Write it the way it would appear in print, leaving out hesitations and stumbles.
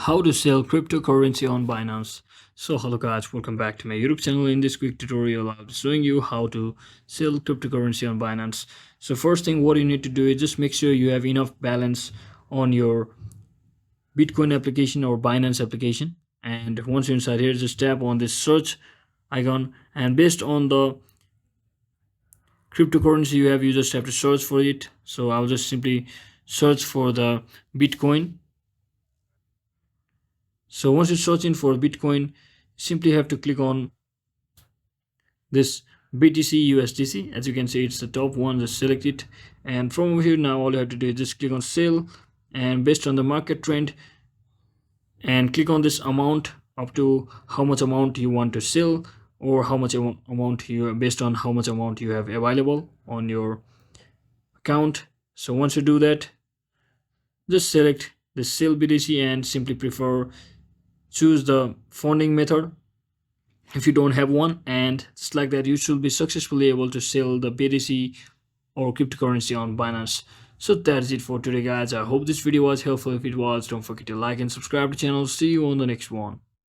How to sell cryptocurrency on Binance. So hello guys, welcome back to my YouTube channel. In this quick tutorial I'll be showing you how to sell cryptocurrency on Binance. So first thing what you need to do is just make sure you have enough balance on your Bitcoin application or Binance application, and once you're inside here just tap on this search icon, and based on the cryptocurrency you have, you just have to search for it. So I'll just simply search for the Bitcoin. So once you're searching for Bitcoin, simply have to click on this BTC USDC. As you can see, it's the top one. Just select it, and from over here now all you have to do is just click on sell, and based on the market trend, and click on this amount up to how much amount you want to sell, or how much amount you, based on how much amount you have available on your account. So once you do that, just select the sell BTC and simply choose the funding method if you don't have one, and just like that you should be successfully able to sell the BTC or cryptocurrency on Binance. So that's it for today guys. I hope this video was helpful. If it was, don't forget to like and subscribe to the channel. See you on the next one.